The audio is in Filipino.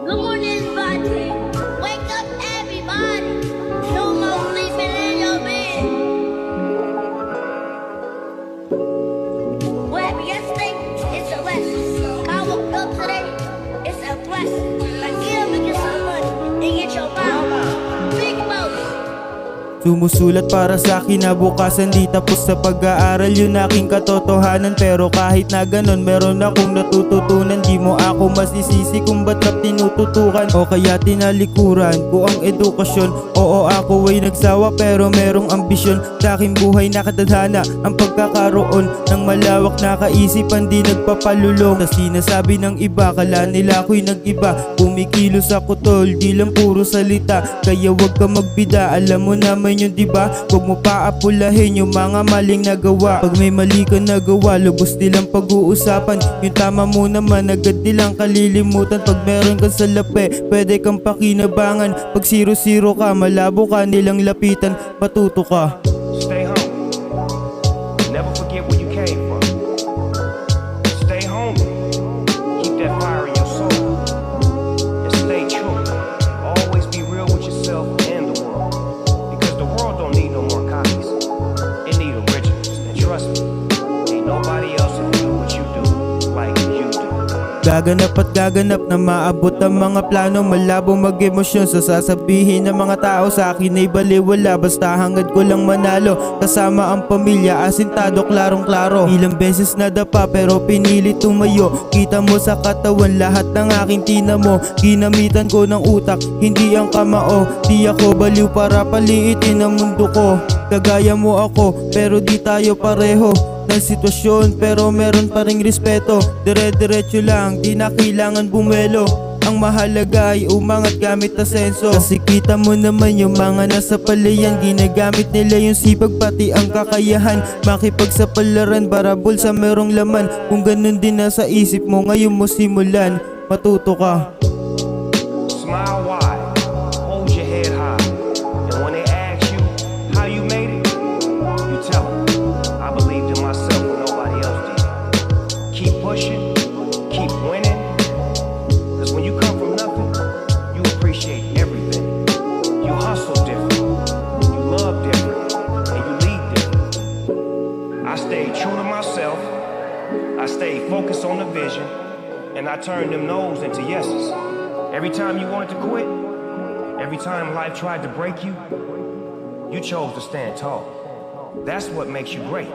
Good morning, everybody. Wake up, everybody. No more sleeping in your bed. What happened yesterday? It's a lesson. I woke up today. It's a blessing. Like, get up and get some money and get your mama. Big boss. Sumusulat para sa kinabukasan, di tapos sa pag-aaral yun aking katotohanan. Pero kahit na ganon, meron akong natututunan. Di mo ako masisisi kung ba't ka tinututukan o kaya tinalikuran ko ang edukasyon. Oo, ako ay nagsawa pero merong ambisyon. Sa aking buhay nakatadhana ang pagkakaroon ng malawak na kaisipan, di nagpapalulong sa sinasabi ng iba. Kala nila ako'y nag-iba, kumikilos ako tol, di lang puro salita. Kaya wag ka magbida, alam mo naman yun diba? Huwag mo paapulahin yung mga maling nagawa. Pag may mali ka nagawa, lubos nilang pag-uusapan. Yung tama mo naman, agad nilang kalilimutan. Pag meron kang salapi, pwede kang pakinabangan. Pag 0-0 ka, malabo ka nilang lapitan. Matuto ka. Stay home. Never forget where you came from. Stay home. Keep that fire in your soul. And stay true. Always be real with yourself and the world. Because the world don't need no more copies. It need originals. And trust me, ain't nobody else who can do what you do like you do. Gaganap at gaganap na maabot ang mga plano. Malabo mag-emosyon sa sasabihin ng mga tao. Sa akin ay baliwala, basta hangad ko lang manalo. Kasama ang pamilya, asintado, klarong-klaro. Ilang beses nadapa pero pinili tumayo. Kita mo sa katawan lahat ng aking tinamo. Ginamitan ko ng utak, hindi ang kamao. Di ako baliw para paliitin ang mundo ko. Kagaya mo ako, pero di tayo pareho ng sitwasyon, pero meron pa ring respeto. Dire-diretso lang, di na kailangan bumelo. Ang mahalaga ay umangat gamit na senso. Kasi kita mo naman yung mga nasa palayan, ginagamit nila yung sipag pati ang kakayahan. Makipagsapalaran, barabol sa merong laman. Kung ganun din nasa isip mo, ngayon mo simulan. Matuto ka. Smile wide. Hold your head high. And when they ask you how you made it, you tell them, I believed in myself when nobody else did. Keep pushing. Keep winning. Because when you come from nothing, you appreciate everything. You hustle different. You love different. And you lead different. I stayed true to myself. I stayed focused on the vision. And I turned them no's into yeses. Every time you wanted to quit, every time life tried to break you, you chose to stand tall. That's what makes you great.